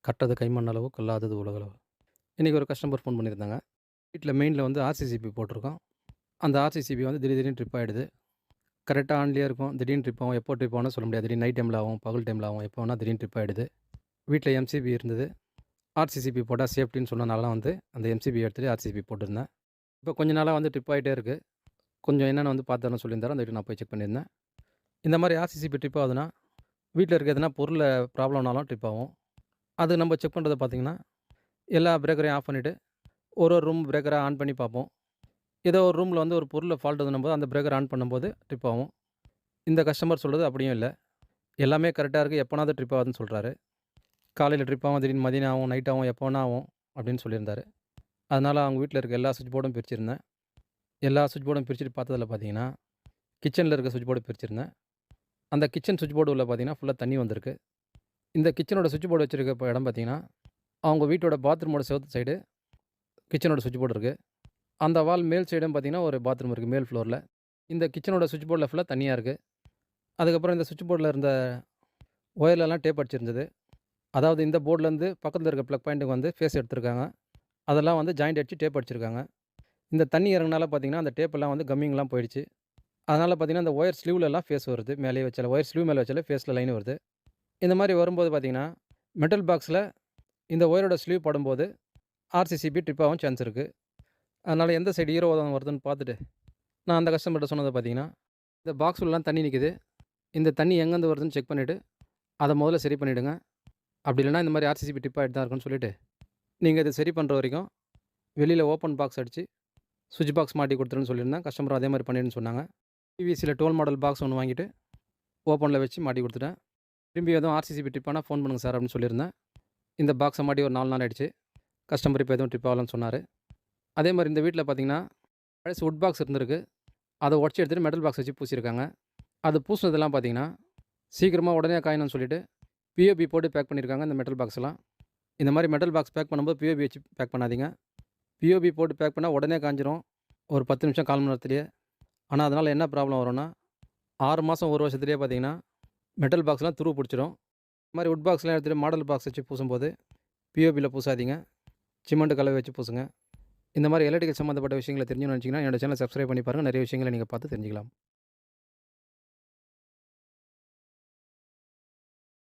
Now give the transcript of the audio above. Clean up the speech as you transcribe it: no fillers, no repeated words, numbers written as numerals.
கற்றது கைமண் அளவு, கல்லாதது உலகளவு. இன்றைக்கி ஒரு கஸ்டமர் ஃபோன் பண்ணியிருந்தாங்க. வீட்ல மெயின்ல வந்து ஆர்சிசிபி போட்டிருக்கோம். அந்த ஆர்சிசிபி வந்து திடீர்னு ட்ரிப் ஆயிடுது. கரெக்ட்டா ஆன்லயே இருக்கும். திடீர்னு ட்ரிப் ஆகும். எப்போ ட்ரிப் ஆகும்னு சொல்ல முடியாது. திடீர்னு நைட் டைம்ல ஆகும், பகல் டைம்ல ஆகும். எப்போ வேணா திடீர்னு ட்ரிப் ஆயிடுது. வீட்ல எம்சிபி இருந்தது. ஆர்சிசிபி போட்டா சேஃப்டின்னு சொன்னனால தான் வந்து அந்த எம்சிபி எடுத்துட்டு ஆர்சிசிபி போட்டிருந்தேன். இப்போ கொஞ்ச நாளா வந்து ட்ரிப் ஆயிட்டே இருக்கு. கொஞ்சம் என்னன்னு வந்து பார்த்து தரேன்னு சொல்லியிருந்தாரு. அந்த வீட்டுக்கு நான் போய் செக் பண்ணியிருந்தேன். இந்த மாரி ஆர்சிசிபி ட்ரிப் ஆகுதுன்னா, வீட்ல இருக்க எதனா பொருள்ல ப்ராப்ளம்னாலும் ட்ரிப் ஆகும். அது நம்ம செக் பண்றத பார்த்தீங்கன்னா, எல்லா பிரேக்கரையும் ஆஃப் பண்ணிட்டு, ஒரு ஒரு ரூம் பிரேக்கரா ஆன் பண்ணி பார்ப்போம். ஏதோ ஒரு ரூம்ல வந்து ஒரு பொருள்ல ஃபால்ட் இருக்குன்னும்போது, அந்த பிரேக்கர் ஆன் பண்ணும்போது ட்ரிப் ஆகும். இந்த கஸ்டமர் சொல்றது அப்படியும் இல்ல. எல்லாமே கரெக்ட்டா இருக்கு. எப்போனாவது ட்ரிப் ஆகுதுன்னு சொல்றாரு. காலையில ட்ரிப் ஆகும், திடீர்னு மதியம் ஆகும், நைட் ஆகும், எப்போ வேணா ஆகும் அப்படின்னு சொல்லியிருந்தாரு. அதனால அவங்க வீட்ல இருக்க எல்லா ஸ்விட்ச் போர்டும் பிரிச்சிருந்தேன். எல்லா ஸ்விட்ச் போர்டும் பிரிச்சுட்டு பார்த்ததுல பார்த்தீங்கன்னா, கிச்சன்ல இருக்க ஸ்விட்ச் போர்டு பிரிச்சிருந்தேன். அந்த கிச்சன் ஸ்விட்ச் போர்டு உள்ள பார்த்தீங்கன்னா, ஃபுல்லா தண்ணி வந்திருக்கு. இந்த கிச்சனோட ஸ்விட்ச் போர்டு வச்சிருக்க இடம் பார்த்தீங்கன்னா, அவங்க வீட்டோட பாத்ரூமோட செவுத்து சைடு கிச்சனோட ஸ்விட்ச் போர்டு இருக்கு. அந்த வால் மேல் சைடும் பார்த்தீங்கன்னா, ஒரு பாத்ரூம் இருக்கு மேல் ஃப்ளோர்ல. இந்த கிச்சனோட ஸ்விட்ச் போர்ட்ல ஃபுல்லா தண்ணியா இருக்கு. அதுக்கப்புறம் இந்த ஸ்விட்ச் போர்ட்ல இருந்த ஒயர்லலாம் டேப் அடிச்சிருந்தது. அதாவது இந்த போர்ட்லேருந்து பக்கத்துல இருக்க ப்ளக் பாயிண்ட்டுக்கு வந்து ஃபேஸ் எடுத்திருக்காங்க. அதெல்லாம் வந்து ஜாயிண்ட் அடிச்சு டேப் அடிச்சிருக்காங்க. இந்த தண்ணி இறங்குனால பார்த்தீங்கன்னா, அந்த டேப்பெல்லாம் வந்து கம்மிங்லாம் போயிடுச்சு. அதனால பார்த்தீங்கன்னா, அந்த ஒயர் ஸ்லீவ்லலாம் ஃபேஸ் வருது. மேலேயே வச்சாலே ஒயர் ஸ்லீவ் மேல வச்சாலே ஃபேஸ்ல லைன் வருது. இந்த மாரி வரும்போது பார்த்தீங்கன்னா, மெட்டல் பாக்ஸ்ல இந்த ஒயரோட ஸ்லீவ் படும்போது ஆர்சிசிபி ட்ரிப் ஆகவும் சான்ஸ் இருக்கு. அதனால எந்த சைடு ஈரப்பதம் வருதுன்னு பார்த்துட்டு, நான் அந்த கஸ்டமர்ட்ட சொன்னது பார்த்தீங்கன்னா, இந்த பாக்ஸ் உள்ளலாம் தண்ணி நிக்குது. இந்த தண்ணி எங்கேருந்து வருதுன்னு செக் பண்ணிட்டு, அத முதல்ல சரி பண்ணிடுங்க. அப்படி இல்லன்னா இந்த மாரி ஆர்சிசிபி ட்ரிப் ஆயிட்டு தான் இருக்குன்னு சொல்லிட்டு, நீங்க இத சரி பண்ற வரைக்கும் வெளியில ஓப்பன் பாக்ஸ் அடிச்சு, ஸ்விட்ச் பாக்ஸ் மாட்டி குடுத்துருன்னு சொல்லியிருந்தேன். கஸ்டமரும் அதே மாரி பண்ணிடுன்னு சொன்னாங்க. பிவிசில 12 மாடல் பாக்ஸ் ஒண்ணு வாங்கிட்டு, ஓப்பன்ல வச்சு மாட்டி குடுத்துட்டேன். திரும்பி எதுவும் ஆர்சிசிபி ட்ரிப் ஆனா ஃபோன் பண்ணுங்க சார் அப்படின்னு சொல்லியிருந்தேன். இந்த பாக்ஸ மாட்டி ஒரு 4 நாள் ஆயிடுச்சு. கஸ்டமர் இப்ப எதுவும் ட்ரிப் ஆகலன்னு சொன்னாரு. அதே மாரி இந்த வீட்ல பார்த்தீங்கன்னா, பழசு வுட் பாக்ஸ் இருந்திருக்கு. அத உடைச்சு எடுத்துட்டு மெட்டல் பாக்ஸ் வச்சு பூசியிருக்காங்க. அது பூசினதெல்லாம் பார்த்தீங்கன்னா, சீக்கிரமா உடனே காயணும்னு சொல்லிட்டு, பிஓபி போட்டு பேக் பண்ணியிருக்காங்க இந்த மெட்டல் பாக்ஸ்லாம். இந்த மாரி மெட்டல் பாக்ஸ் பேக் பண்ணும்போது பிஓபி வச்சு பேக் பண்ணாதீங்க. பிஓபி போட்டு பேக் பண்ணா உடனே காய்ஞ்சிரும். ஒரு 10 நிமிஷம், 1/4 மணி நேரத்திலேயே. ஆனா, அதனால என்ன ப்ராப்ளம் வரும்னா, 6 மாசம், 1 வருஷத்திலேயே பார்த்தீங்கன்னா, மெட்டல் பாக்ஸ்லாம் துரு புடிச்சிடும். இந்த மாரி வுட் பாக்ஸ்லாம் எடுத்துட்டு மாடல் பாக்ஸ் வச்சு பூசும்போது, பிஓபில பூசாதீங்க. சிமெண்ட் கலவை வச்சு பூசுங்க. இந்த மாரி எலக்ட்ரிக்கல் சம்மந்தப்பட்ட விஷயங்கள தெரிஞ்சுக்கணும்னு நெனச்சீங்கன்னா, என்னோட சேனல சப்ஸ்கிரைப் பண்ணி பாருங்க. நெறைய விஷயங்கள நீங்க பார்த்து தெரிஞ்சுக்கலாம்.